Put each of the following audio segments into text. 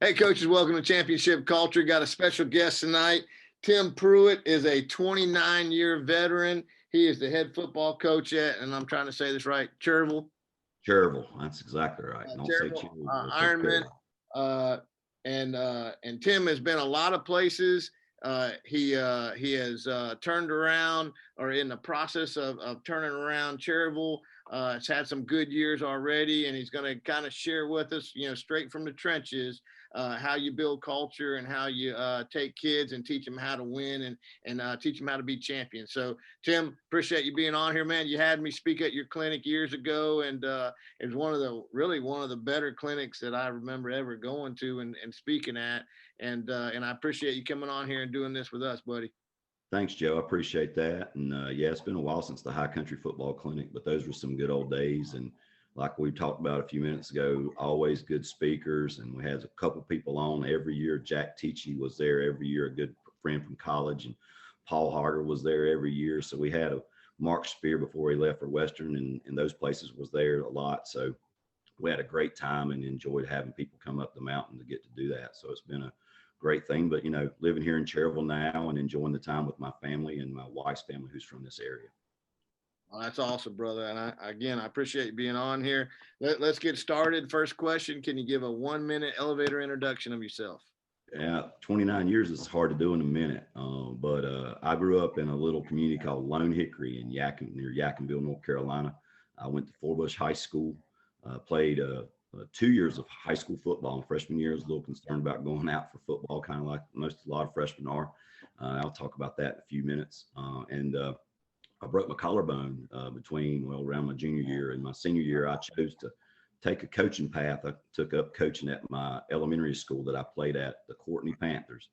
Hey, coaches, welcome to Championship Culture. Got a special guest tonight. Tim Pruitt is a 29-year veteran. He is the head football coach at, and I'm trying to say this right, Cherryville. That's exactly right. Don't say Cherryville Cherryville. Say Ironmen. Cherryville. And Tim has been a lot of places. He has turned around or in the process of turning around Cherryville. It's had some good years already, and he's going to kind of share with us, straight from the trenches, how you build culture and how you take kids and teach them how to win and teach them how to be champions. So, Tim, appreciate you being on here, man. You had me speak at your clinic years ago, and it was one of the better clinics that I remember ever going to and speaking at. And I appreciate you coming on here and doing this with us, buddy. Thanks, Joe. I appreciate that. And yeah, it's been a while since the High Country Football Clinic, but those were some good old days. And like we talked about a few minutes ago, always good speakers. And we had a couple people on every year. Jack Teachy was there every year, a good friend from college, and Paul Harder was there every year. So we had a Mark Spear before he left for Western, and those places was there a lot. So we had a great time and enjoyed having people come up the mountain to get to do that. So it's been a great thing. But living here in Cherryville now and enjoying the time with my family and my wife's family who's from this area. Well, that's awesome, brother. And I appreciate you being on here. Let's get started. First question: can you give a 1-minute elevator introduction of yourself? Yeah, 29 years is hard to do in a minute. But I grew up in a little community called Lone Hickory in near Yadkinville, North Carolina. I went to Forbush High School, played 2 years of high school football. And freshman year, I was a little concerned about going out for football, kind of like a lot of freshmen are. I'll talk about that in a few minutes. And I broke my collarbone around my junior year and my senior year. I chose to take a coaching path. I took up coaching at my elementary school that I played at, the Courtney Panthers.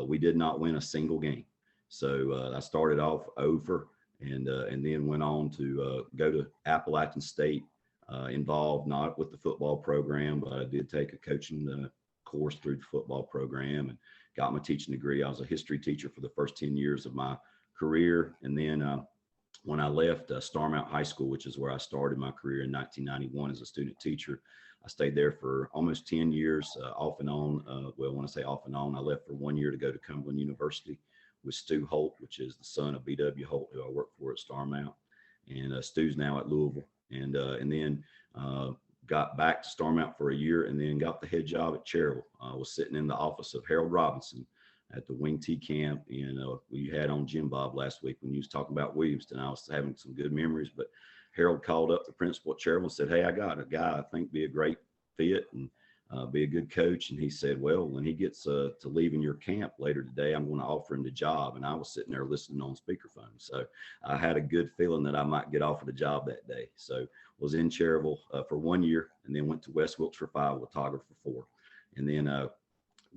We did not win a single game. So I started off over and then went on to go to Appalachian State, involved not with the football program, but I did take a coaching course through the football program and got my teaching degree. I was a history teacher for the first 10 years of my career. And then when I left Starmount High School, which is where I started my career in 1991 as a student teacher, I stayed there for almost 10 years, off and on. When I say off and on, I left for 1 year to go to Cumberland University with Stu Holt, which is the son of B.W. Holt, who I work for at Starmount. And Stu's now at Louisville. And then got back to Starmount for a year and then got the head job at Cherryville. I was sitting in the office of Harold Robinson at the Wing T camp. And we had on Jim Bob last week when you was talking about Williamston. I was having some good memories, but Harold called up the principal at Cherryville and said, "Hey, I got a guy I think be a great fit and be a good coach." And he said, "Well, when he gets to leaving your camp later today, I'm going to offer him the job." And I was sitting there listening on speakerphone. So I had a good feeling that I might get offered a job that day. So was in Cherryville for 1 year and then went to West Wilkes for 5, Watauga for 4. And then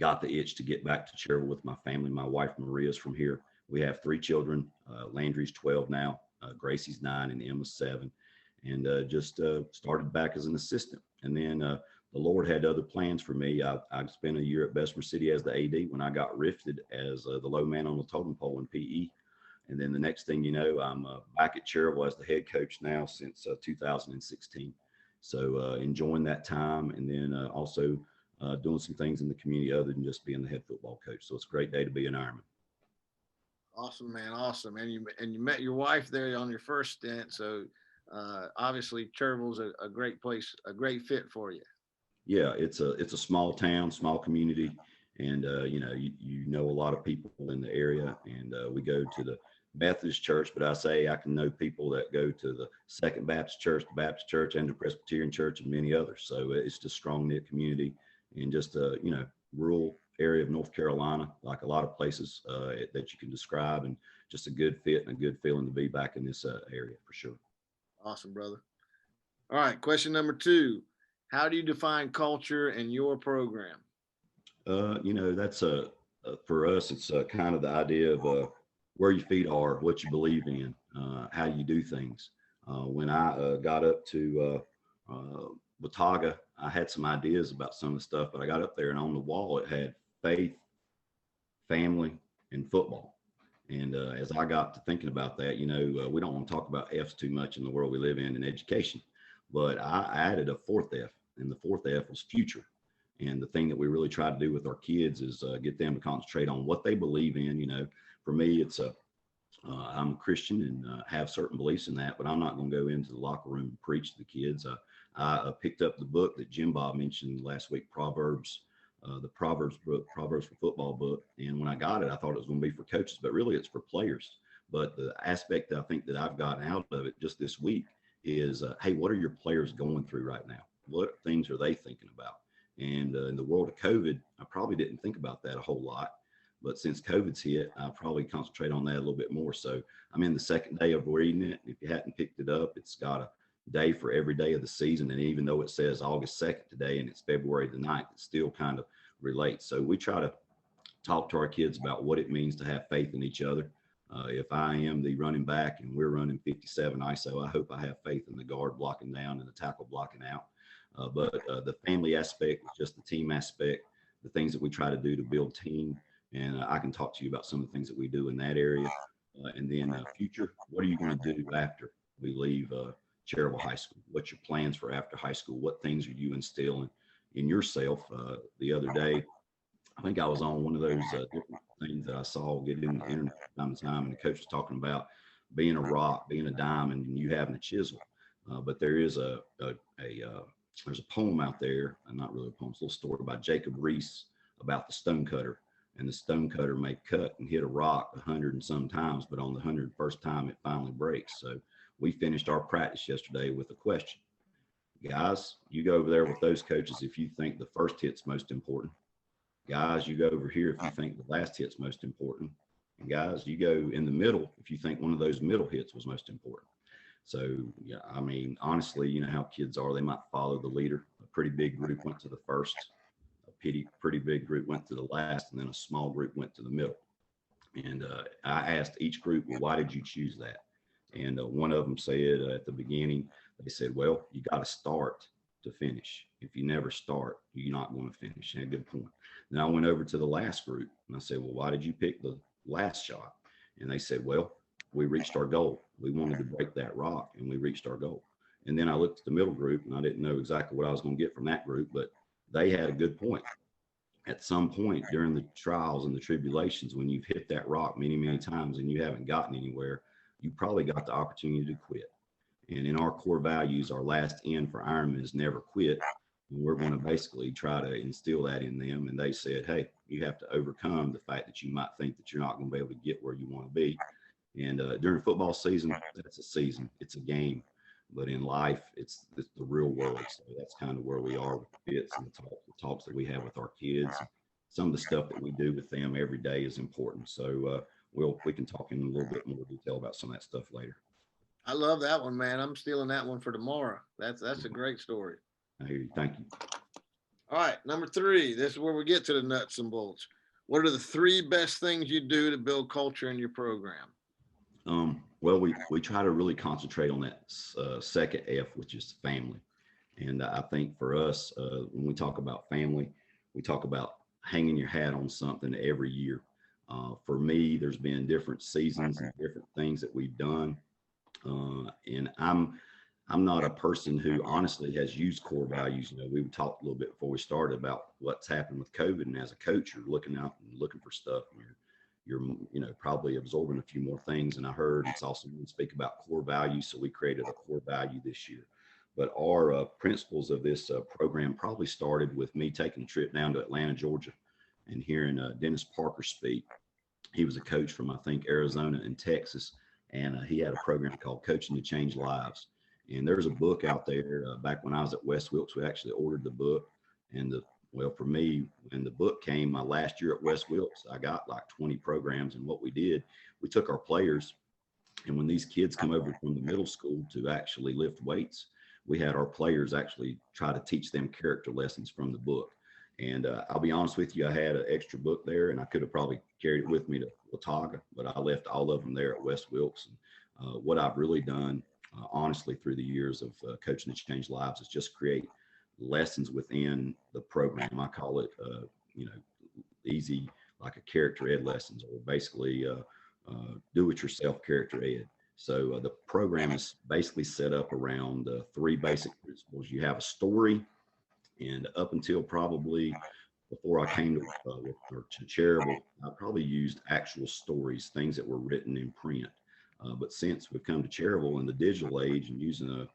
got the itch to get back to Cherryville with my family. My wife, Maria's from here. We have 3 children. Landry's 12 now. Gracie's 9 and Emma's 7. And just started back as an assistant. And then the Lord had other plans for me. I spent a year at Bessemer City as the AD when I got rifted as the low man on the totem pole in PE. And then the next thing you know, I'm back at Cherryville as the head coach now since 2016. So enjoying that time, and then also doing some things in the community other than just being the head football coach. So it's a great day to be an Ironman. Awesome, man. Awesome. And you met your wife there on your first stint. So obviously Cherville's a great place, a great fit for you. Yeah, it's a small town, small community, and you know a lot of people in the area. And we go to the Methodist church, but I say I can know people that go to the Second Baptist Church, the Baptist Church, and the Presbyterian Church, and many others. So it's just a strong knit community, and just a rural area of North Carolina, like a lot of places that you can describe, and just a good fit and a good feeling to be back in this area for sure. Awesome, brother. All right, question number 2. How do you define culture in your program? That's for us, it's kind of the idea of where your feet are, what you believe in, how you do things. When I got up to Watauga, I had some ideas about some of the stuff, but I got up there and on the wall it had faith, family, and football. And as I got to thinking about that, we don't want to talk about F's too much in the world we live in education, but I added a 4th F, and the 4th F was future. And the thing that we really try to do with our kids is get them to concentrate on what they believe in. You know, for me, I'm a Christian and have certain beliefs in that, but I'm not going to go into the locker room and preach to the kids. I picked up the book that Jim Bob mentioned last week, Proverbs, the Proverbs book, Proverbs for Football book. And when I got it, I thought it was going to be for coaches, but really it's for players. But the aspect that I think that I've gotten out of it just this week is, hey, what are your players going through right now? What things are they thinking about? And in the world of COVID, I probably didn't think about that a whole lot. But since COVID's hit, I'll probably concentrate on that a little bit more. So I'm in the second day of reading it. If you hadn't picked it up, it's got a day for every day of the season. And even though it says August 2nd today and it's February the 9th, it still kind of relates. So we try to talk to our kids about what it means to have faith in each other. If I am the running back and we're running 57 ISO, I hope I have faith in the guard blocking down and the tackle blocking out. But the family aspect, just the team aspect, the things that we try to do to build team. And I can talk to you about some of the things that we do in that area. And then future, what are you going to do after we leave Cherryville High School? What's your plans for after high school? What things are you instilling in yourself? The other day, I think I was on one of those different things that I saw get in the internet time to time, and the coach was talking about being a rock, being a diamond, and you having a chisel. But there is there's a poem out there, not really a poem, it's a little story by Jacob Riis about the stonecutter. And the stonecutter may cut and hit a rock 100 and some times, but on the 101st time, it finally breaks. So we finished our practice yesterday with a question. Guys, you go over there with those coaches if you think the first hit's most important. Guys, you go over here if you think the last hit's most important. And guys, you go in the middle if you think one of those middle hits was most important. So, yeah, I mean, honestly, you know how kids are. They might follow the leader. A pretty big group went to the first. Pretty big group went to the last, and then a small group went to the middle. And I asked each group, well, why did you choose that? And one of them said at the beginning, they said, well, you got to start to finish. If you never start, you're not going to finish. And a good point. Then I went over to the last group, and I said, well, why did you pick the last shot? And they said, well, we reached our goal. We wanted to break that rock, and we reached our goal. And then I looked at the middle group, and I didn't know exactly what I was going to get from that group, but they had a good point. At some point during the trials and the tribulations, when you've hit that rock many, many times and you haven't gotten anywhere, you probably got the opportunity to quit. And in our core values, our last end for Ironman is never quit. And we're going to basically try to instill that in them. And they said, hey, you have to overcome the fact that you might think that you're not going to be able to get where you want to be. And during football season, that's a season. It's a game. But in life, it's the real world. So that's kind of where we are with the bits and the talks that we have with our kids. Some of the stuff that we do with them every day is important. So we can talk in a little bit more detail about some of that stuff later. I love that one, man. I'm stealing that one for tomorrow. That's a great story. I hear you. Thank you. All right, number 3. This is where we get to the nuts and bolts. What are the 3 best things you do to build culture in your program? Well, we try to really concentrate on that second F, which is family. And I think for us, when we talk about family, we talk about hanging your hat on something every year. For me, there's been different seasons and different things that we've done. And I'm not a person who honestly has used core values. You know, we talked a little bit before we started about what's happened with COVID. And as a coach, you're looking out and looking for stuff. And you're probably absorbing a few more things. And I heard it's also when we speak about core values. So we created a core value this year. But our principles of this program probably started with me taking a trip down to Atlanta, Georgia, and hearing Dennis Parker speak. He was a coach from, I think, Arizona and Texas. And he had a program called Coaching to Change Lives. And there's a book out there. Back when I was at West Wilkes, we actually ordered the book. And for me, when the book came my last year at West Wilkes, I got like 20 programs. And what we did, we took our players, and when these kids come over from the middle school to actually lift weights, we had our players actually try to teach them character lessons from the book. And I'll be honest with you, I had an extra book there, and I could have probably carried it with me to Watauga, but I left all of them there at West Wilkes. And what I've really done, honestly, through the years of Coaching to Change Lives is just create lessons within the program. I call it, easy, like a character ed lessons, or basically do-it-yourself character ed. So the program is basically set up around 3 basic principles. You have a story, And up until probably before I came to Cherryville, I probably used actual stories, things that were written in print. But since we've come to Cherryville in the digital age and using a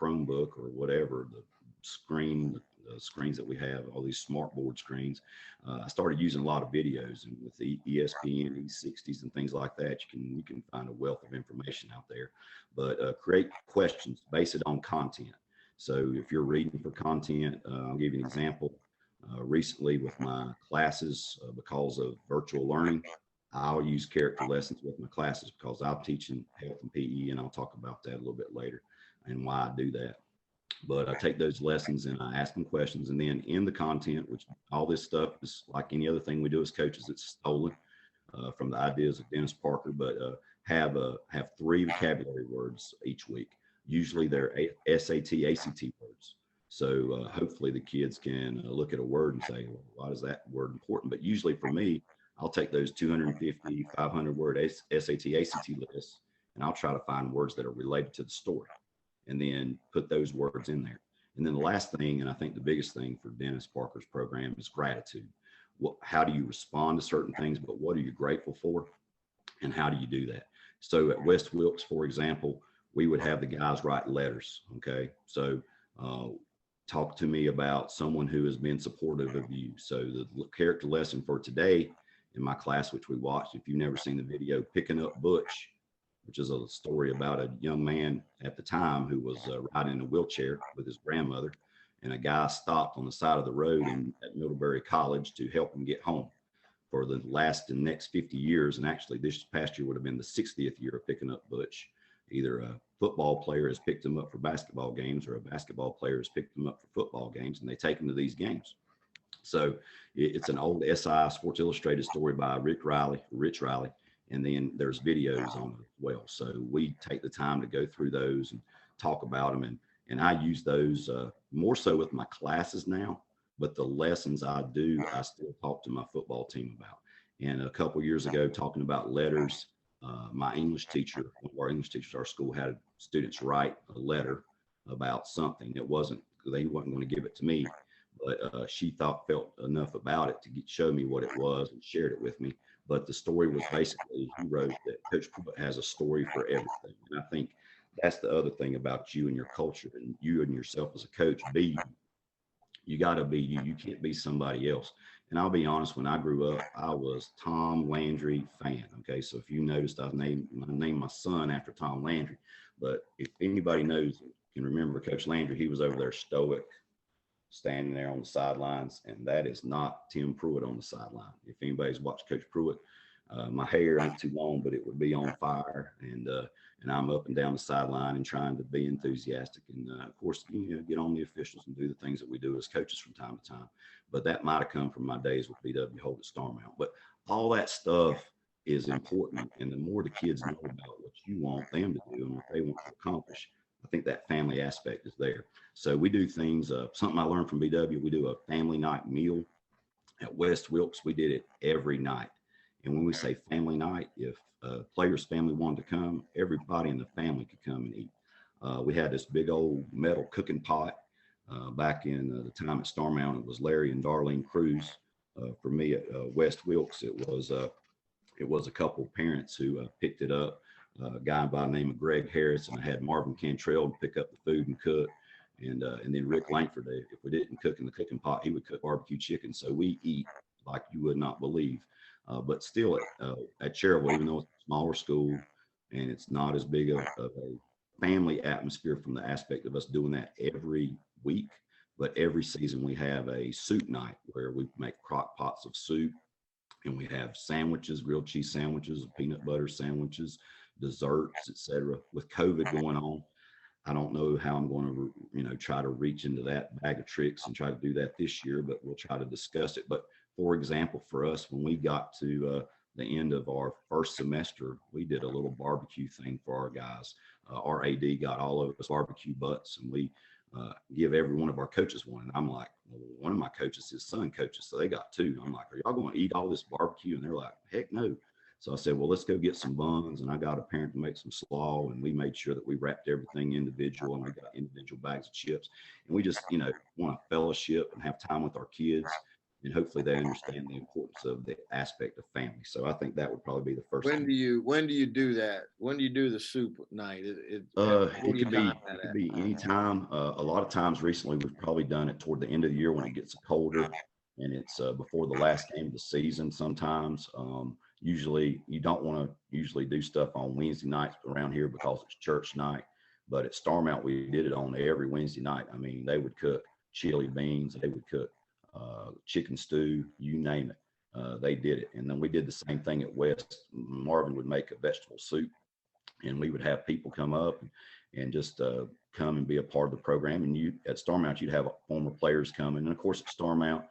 Chromebook or whatever, the screens that we have, all these smart board screens, I started using a lot of videos, and with the ESPN, E60s, and things like that, you can find a wealth of information out there. But create questions, base it on content. So if you're reading for content, I'll give you an example. Recently with my classes, because of virtual learning, I'll use character lessons with my classes because I'm teaching health and PE, and I'll talk about that a little bit later and why I do that. But I take those lessons and I ask them questions, and then in the content, which all this stuff is like any other thing we do as coaches, it's stolen from the ideas of Dennis Parker, but have 3 vocabulary words each week. Usually they're SAT, ACT words. So hopefully the kids can look at a word and say, well, why is that word important? But usually for me, I'll take those 250, 500 word SAT, ACT lists, and I'll try to find words that are related to the story and then put those words in there. And then the last thing, and I think the biggest thing for Dennis Parker's program, is gratitude. How do you respond to certain things, but what are you grateful for? And how do you do that? So at West Wilkes, for example, we would have the guys write letters. Okay. So uh, talk to me about someone who has been supportive of you. So the character lesson for today in my class, which we watched, if you've never seen the video, Picking Up Butch, which is a story about a young man at the time who was riding in a wheelchair with his grandmother, and a guy stopped on the side of the road at Middlebury College to help him get home for the last and next 50 years. And actually, this past year would have been the 60th year of Picking Up Butch. Either a football player has picked him up for basketball games, or a basketball player has picked him up for football games, and they take him to these games. So it's an old SI Sports Illustrated story by Rich Riley, and then there's videos on it as well. So we take the time to go through those and talk about them, and I use those more so with my classes now. But the lessons I do, I still talk to my football team about. And a couple of years ago, talking about letters, my English teacher, one of our English teachers at our school, had students write a letter about something. They wasn't going to give it to me, but she felt enough about it to show me what it was and shared it with me. But the story was basically, he wrote that Coach Pruitt has a story for everything. And I think that's the other thing about you and your culture, and you and yourself as a coach. You got to be you. You can't be somebody else. And I'll be honest, when I grew up, I was Tom Landry fan. Okay. So if you noticed, I named my son after Tom Landry. But if anybody can remember Coach Landry, he was over there stoic, standing there on the sidelines, and that is not Tim Pruitt on the sideline. If anybody's watched Coach Pruitt, my hair ain't too long, but it would be on fire, and I'm up and down the sideline and trying to be enthusiastic, and of course, get on the officials and do the things that we do as coaches from time to time. But that might have come from my days with BW Holt at Starmount. But all that stuff is important, and the more the kids know about what you want them to do and what they want to accomplish, I think that family aspect is there. So we do things. Something I learned from BW. We do a family night meal at West Wilkes. We did it every night. And when we say family night, if a player's family wanted to come, everybody in the family could come and eat. We had this big old metal cooking pot back in the time at Starmount. It was Larry and Darlene Cruz. For me at West Wilkes, it was a couple of parents who picked it up. A guy by the name of Greg Harris, and I had Marvin Cantrell to pick up the food and cook. And then Rick Langford, if we didn't cook in the cooking pot, he would cook barbecue chicken. So we eat like you would not believe. But still at Cherryville, even though it's a smaller school and it's not as big of a family atmosphere from the aspect of us doing that every week, but every season we have a soup night where we make crock pots of soup, and we have sandwiches, grilled cheese sandwiches, peanut butter sandwiches, desserts, etc. With COVID going on, I don't know how I'm going to, try to reach into that bag of tricks and try to do that this year, but we'll try to discuss it. But for example, for us, when we got to the end of our first semester, we did a little barbecue thing for our guys. Our AD got all of us barbecue butts, and we give every one of our coaches one. And I'm like, well, one of my coaches, his son coaches, so they got two. I'm like, are y'all going to eat all this barbecue? And they're like, heck no. So I said, well, let's go get some buns. And I got a parent to make some slaw, and we made sure that we wrapped everything individual, and we got individual bags of chips. And we just, want to fellowship and have time with our kids. And hopefully they understand the importance of the aspect of family. So I think that would probably be the first When thing. do you do that? When do you do the soup night? What do It you could time be that it could at? be any time. A lot of times recently, we've probably done it toward the end of the year when it gets colder, and it's before the last game of the season. Sometimes, usually you don't want to usually do stuff on Wednesday nights around here because it's church night. But at Starmount, we did it on every Wednesday night. I mean, they would cook chili beans, they would cook chicken stew, you name it. They did it, and then we did the same thing at West. Marvin would make a vegetable soup, and we would have people come up and just come and be a part of the program. And you at Starmount, you'd have former players coming. And of course, at Starmount,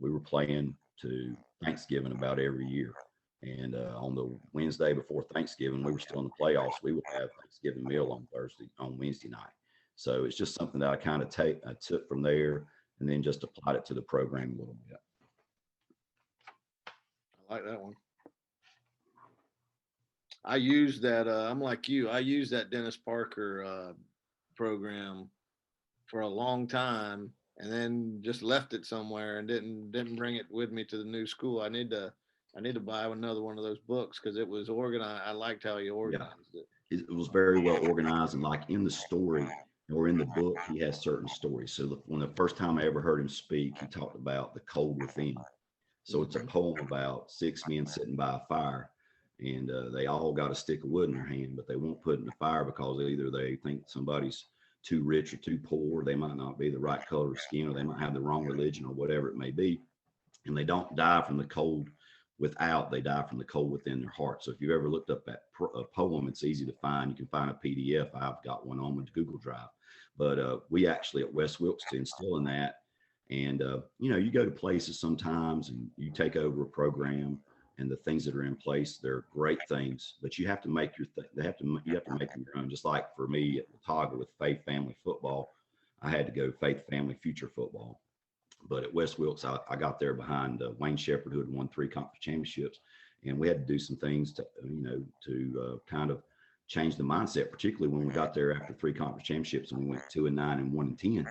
we were playing to Thanksgiving about every year. And on the Wednesday before Thanksgiving, we were still in the playoffs. We would have Thanksgiving meal on Wednesday night. So it's just something that I took from there and then just applied it to the program a little bit. I like that one. I use that. I'm like you. I use that Dennis Parker program for a long time, and then just left it somewhere and didn't bring it with me to the new school. I need to buy another one of those books because it was organized. I liked how he Yeah. organized it. It was very well organized, and like in the story or in the book, he has certain stories. So when the first time I ever heard him speak, he talked about the cold within. So it's a Mhm. poem about six men sitting by a fire, and they all got a stick of wood in their hand, but they won't put it in the fire because either they think somebody's too rich or too poor, they might not be the right color of skin, or they might have the wrong religion, or whatever it may be, and they don't die from the cold without, they die from the cold within their heart. So if you ever looked up that poem, it's easy to find. You can find a PDF. I've got one on my Google Drive. But we actually at West Wilkes to instill in that. And you go to places sometimes and you take over a program, and the things that are in place, they're great things, but you have to make you have to make them your own. Just like for me at Watauga with Faith Family Football, I had to go Faith Family Future Football. But at West Wilkes, I got there behind Wayne Shepherd, who had won 3 conference championships, and we had to do some things to kind of change the mindset, particularly when we got there after 3 conference championships and we went 2-9 and 1-10.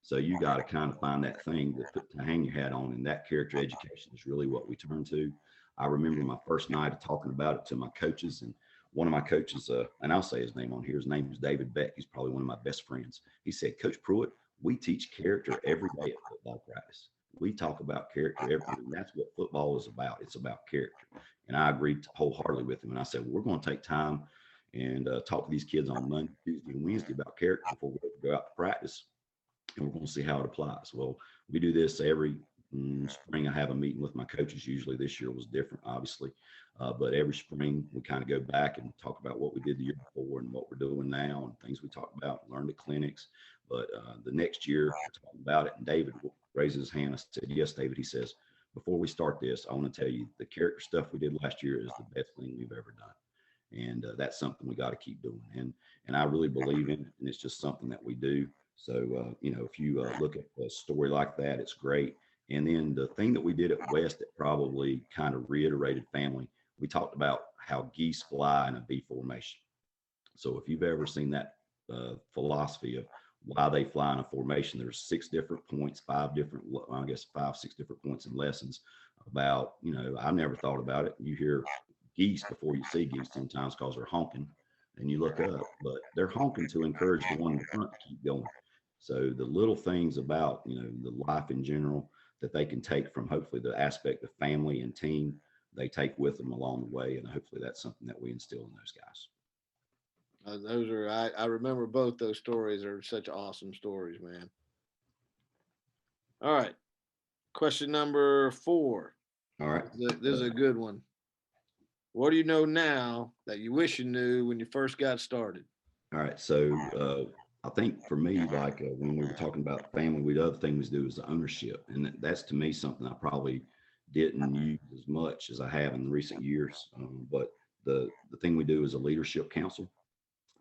So you got to kind of find that thing to hang your hat on, and that character education is really what we turn to. I remember my first night of talking about it to my coaches, and one of my coaches, and I'll say his name on here. His name is David Beck. He's probably one of my best friends. He said, "Coach Pruitt, we teach character every day at football practice. We talk about character and that's what football is about. It's about character." And I agreed wholeheartedly with him. And I said, well, we're going to take time and talk to these kids on Monday, Tuesday, and Wednesday about character before we go out to practice, and we're going to see how it applies. Well, we do this every spring. I have a meeting with my coaches. Usually this year was different, obviously. But every spring we kind of go back and talk about what we did the year before and what we're doing now and things we talked about, learned at clinics. But the next year we're talking about it, and David raises his hand. I said, yes, David. He says, before we start this, I want to tell you the character stuff we did last year is the best thing we've ever done. And that's something we got to keep doing. And I really believe in it, and it's just something that we do. So, if you look at a story like that, it's great. And then the thing that we did at West that probably kind of reiterated family, we talked about how geese fly in a V formation. So if you've ever seen that philosophy of why they fly in a formation, there's 6 different points, 5 different, I guess 5, 6 different points in lessons about, I never thought about it. You hear geese before you see geese sometimes because they're honking, and you look up, but they're honking to encourage the one in front to keep going. So the little things about, the life in general that they can take from hopefully the aspect of family and team, they take with them along the way. And hopefully that's something that we instill in those guys. Those are I remember both those stories are such awesome stories, man. All right, question number 4. All right. This is a good one. What do you know now that you wish you knew when you first got started? All right. So I think for me, like when we were talking about family, the other thing we do is the ownership. And that's to me something I probably didn't use as much as I have in recent years. But the thing we do is a leadership council,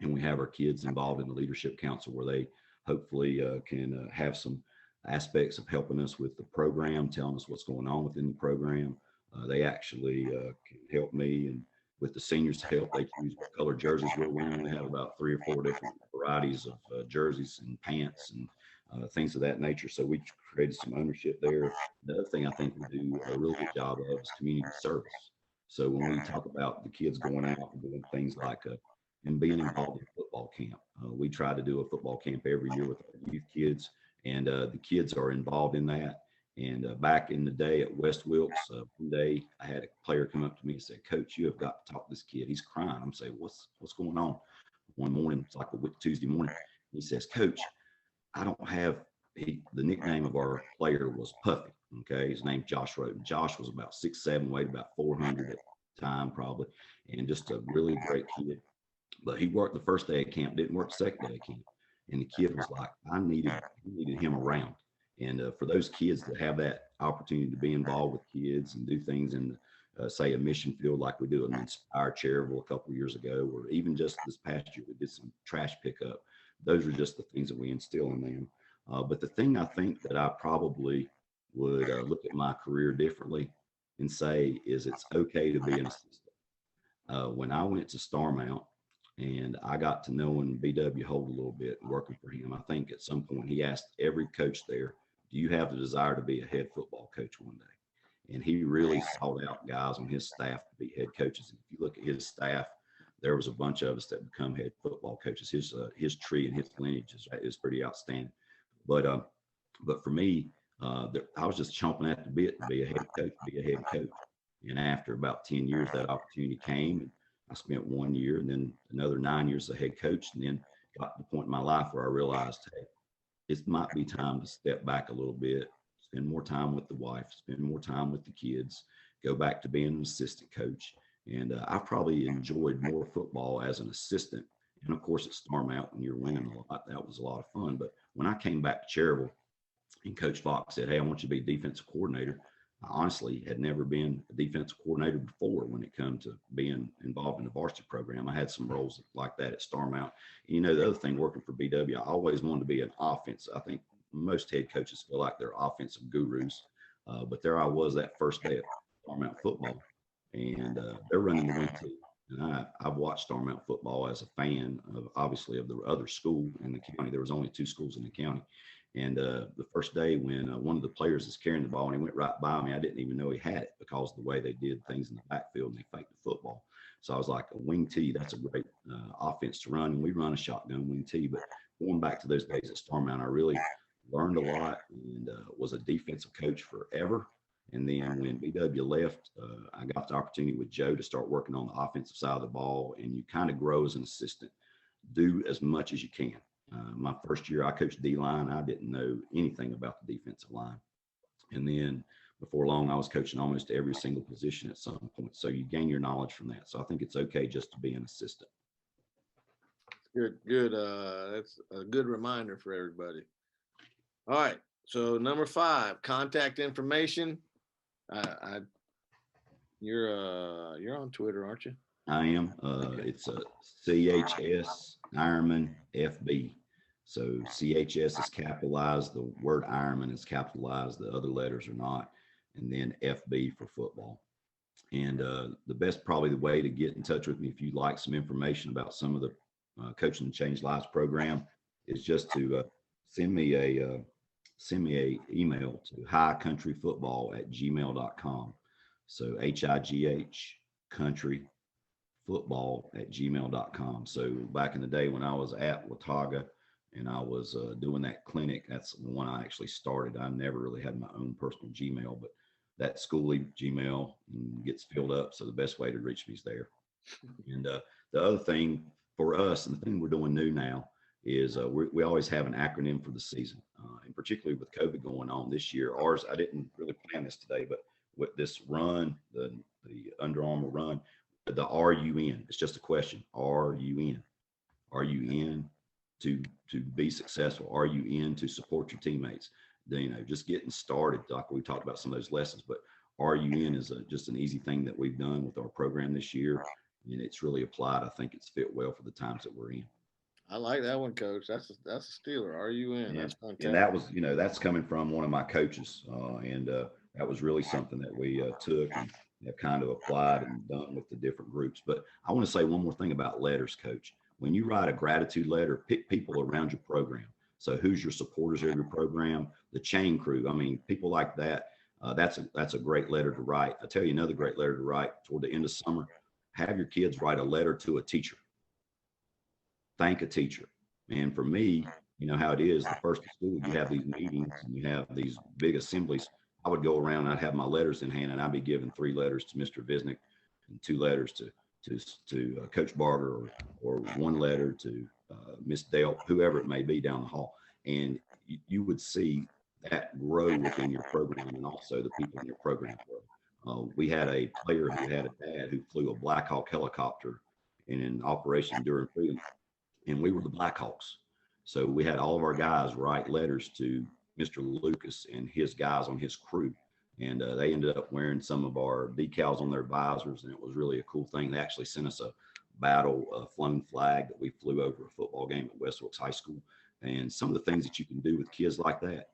and we have our kids involved in the leadership council where they hopefully can have some aspects of helping us with the program, telling us what's going on within the program. They actually can help me and with the seniors' help, they choose what color jerseys we're wearing. We have about 3 or 4 different varieties of jerseys and pants and things of that nature. So we created some ownership there. The other thing I think we do a really good job of is community service. So when we talk about the kids going out and doing things like and being involved in football camp, we try to do a football camp every year with our youth kids, and the kids are involved in that. And back in the day at West Wilkes, one day I had a player come up to me and say, "Coach, you have got to talk to this kid. He's crying." I'm saying, "What's going on?" One morning, it's like a Tuesday morning. He says, "Coach, I don't have." The nickname of our player was Puffy. Okay, his name's Josh Roden. Josh was about 6'7", weighed about 400 at the time probably, and just a really great kid. But he worked the first day of camp, didn't work the second day of camp, and the kid was like, "I needed him around." And for those kids that have that opportunity to be involved with kids and do things in, say, a mission field like we do in Inspire Cherryville a couple of years ago, or even just this past year, we did some trash pickup. Those are just the things that we instill in them. But the thing I think that I probably would look at my career differently and say is it's okay to be an assistant. When I went to Starmount and I got to knowing BW Holt a little bit, working for him, I think at some point he asked every coach there, "Do you have the desire to be a head football coach one day?" And he really sought out guys on his staff to be head coaches. And if you look at his staff, there was a bunch of us that become head football coaches. His tree and his lineage is pretty outstanding. But for me, I was just chomping at the bit to be a head coach, And after about 10 years, that opportunity came, and I spent 1 year and then another 9 years as a head coach, and then got to the point in my life where I realized, hey, it might be time to step back a little bit, spend more time with the wife, spend more time with the kids, go back to being an assistant coach. And I probably enjoyed more football as an assistant. And of course, at Starmount, when you're winning a lot, that was a lot of fun. But when I came back to Cherryville and Coach Fox said, "Hey, I want you to be defensive coordinator," I honestly had never been a defensive coordinator before when it comes to being involved in the varsity program. I had some roles like that at Starmount. You know, the other thing working for BW, I always wanted to be an offense. I think most head coaches feel like they're offensive gurus. But there I was that first day of Starmount football, and they're running the wing team. And I've watched Starmount football as a fan of obviously of the other school in the county. There was only 2 schools in the county. And the first day when one of the players is carrying the ball and he went right by me, I didn't even know he had it because of the way they did things in the backfield and they faked the football. So I was like, a wing tee, that's a great offense to run. And we run a shotgun wing tee. But going back to those days at Starmount, I really learned a lot and was a defensive coach forever. And then when BW left, I got the opportunity with Joe to start working on the offensive side of the ball. And you kind of grow as an assistant, do as much as you can. My first year, I coached D-line. I didn't know anything about the defensive line. And then before long, I was coaching almost every single position at some point. So you gain your knowledge from that. So I think it's okay just to be an assistant. Good. That's a good reminder for everybody. All right. So number 5, contact information. You're on Twitter, aren't you? I am. It's a CHS Ironman FB. So CHS is capitalized. The word Ironman is capitalized. The other letters are not. And then FB for football. And the best probably the way to get in touch with me if you'd like some information about some of the Coaching and Change Lives program is just to send me a email to highcountryfootball@gmail.com. So HIGH country football@gmail.com. So back in the day when I was at Watauga and I was doing that clinic, that's the one I actually started. I never really had my own personal Gmail, but that schooly Gmail gets filled up. So the best way to reach me is there. And the other thing for us, and the thing we're doing new now, is we always have an acronym for the season. And particularly with COVID going on this year, ours, I didn't really plan this today, but with this run, the Under Armour run, the RUN, it's just a question. Are you in? Are you in to be successful? Are you in to support your teammates? Just getting started, like we talked about some of those lessons, but are you in is just an easy thing that we've done with our program this year. And it's really applied. I think it's fit well for the times that we're in. I like that one, Coach. That's a stealer. Are you in? And, that's fantastic. and that was, that's coming from one of my coaches. And that was really something that we took and have kind of applied and done with the different groups. But I want to say one more thing about letters, Coach. When you write a gratitude letter, pick people around your program. So who's your supporters of your program, the chain crew. I mean, people like that. That's a great letter to write. I tell you another great letter to write toward the end of summer. Have your kids write a letter to a teacher. Thank a teacher. And for me, you know how it is. The first of school, you have these meetings and you have these big assemblies. I would go around. I'd have my letters in hand, and I'd be giving 3 letters to Mr. Visnick and 2 letters to Coach Barger, or 1 letter to Miss Dale, whoever it may be down the hall. And you would see that grow within your program, and also the people in your program grow. We had a player who had a dad who flew a Black Hawk helicopter in an operation during freedom, and we were the Blackhawks. So we had all of our guys write letters to Mr. Lucas and his guys on his crew. And they ended up wearing some of our decals on their visors, and it was really a cool thing. They actually sent us a battle flown flag that we flew over a football game at West Wilkes High School. And some of the things that you can do with kids like that,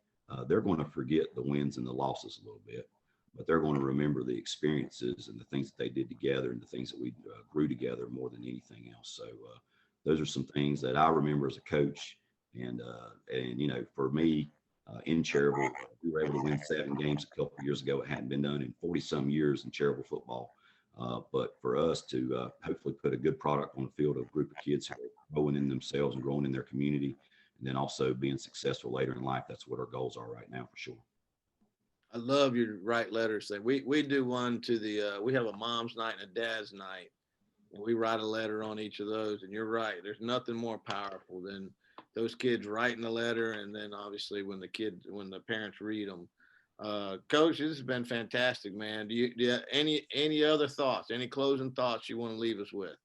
they're going to forget the wins and the losses a little bit, but they're going to remember the experiences and the things that they did together and the things that we grew together more than anything else. So those are some things that I remember as a coach. And you know, for me, in Cherryville, we were able to win 7 games a couple of years ago. It hadn't been done in 40 some years in Cherryville football. But for us to hopefully put a good product on the field of a group of kids who are growing in themselves and growing in their community, and then also being successful later in life, that's what our goals are right now for sure. I love your write letters thing. We do one to the we have a mom's night and a dad's night, and we write a letter on each of those. And you're right, there's nothing more powerful than those kids writing a letter, and then obviously when the parents read them. Coach, this has been fantastic, man. Do you have any other thoughts, any closing thoughts you want to leave us with?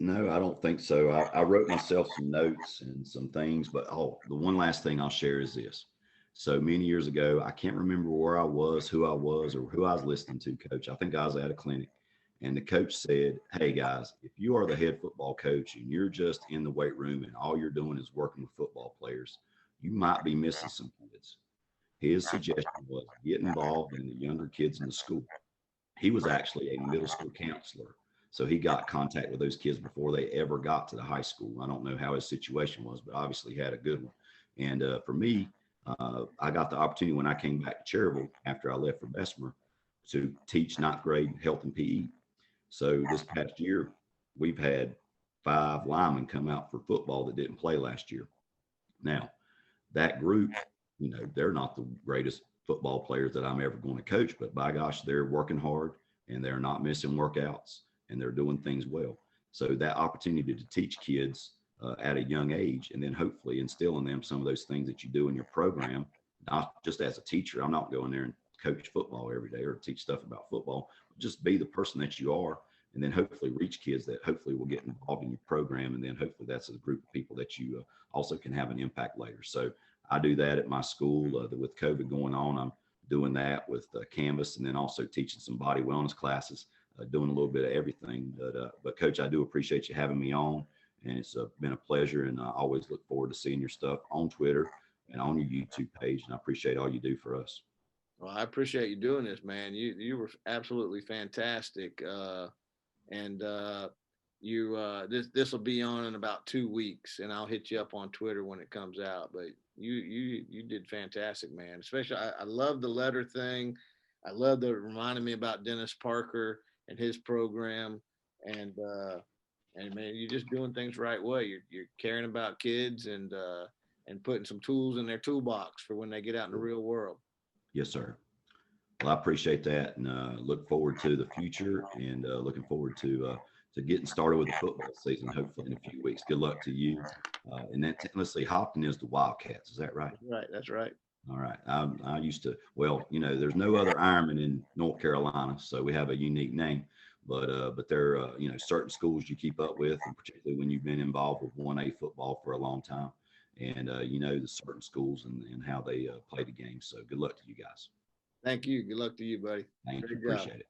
No, I don't think so. I wrote myself some notes and some things, but the one last thing I'll share is this. So many years ago, I can't remember where I was, who I was, or who I was listening to, Coach. I think I was at a clinic, and the coach said, "Hey guys, if you are the head football coach and you're just in the weight room and all you're doing is working with football players, you might be missing some kids." His suggestion was get involved in the younger kids in the school. He was actually a middle school counselor. So he got contact with those kids before they ever got to the high school. I don't know how his situation was, but obviously he had a good one. And for me, I got the opportunity when I came back to Cherryville after I left for Bessemer to teach 9th grade health and PE. So this past year, we've had 5 linemen come out for football that didn't play last year. Now, that group, you know, they're not the greatest football players that I'm ever going to coach, but by gosh, they're working hard and they're not missing workouts and they're doing things well. So that opportunity to teach kids at a young age, and then hopefully instill in them some of those things that you do in your program, not just as a teacher. I'm not going there and coach football every day or teach stuff about football, but just be the person that you are, and then hopefully reach kids that hopefully will get involved in your program. And then hopefully that's a group of people that you also can have an impact later. So I do that at my school. With COVID going on, I'm doing that with Canvas, and then also teaching some body wellness classes, doing a little bit of everything. But Coach, I do appreciate you having me on, and it's been a pleasure. And I always look forward to seeing your stuff on Twitter and on your YouTube page. And I appreciate all you do for us. Well, I appreciate you doing this, man. You were absolutely fantastic. And this will be on in about 2 weeks, and I'll hit you up on Twitter when it comes out. But you did fantastic, man. Especially I love the letter thing. I love that it reminded me about Dennis Parker and his program. And man, you're just doing things the right way. You're caring about kids and putting some tools in their toolbox for when they get out in the real world. Yes, sir. Well, I appreciate that, and look forward to the future, and looking forward to getting started with the football season, hopefully in a few weeks. Good luck to you. And then let's see, Hopton is the Wildcats. Is that right? That's right. That's right. All right. I used to, well, you know, there's no other Ironman in North Carolina, so we have a unique name. But there are, you know, certain schools you keep up with, and particularly when you've been involved with 1A football for a long time, and you know the certain schools and how they play the game. So good luck to you guys. Thank you. Good luck to you, buddy. Thank you. Great job. Appreciate it.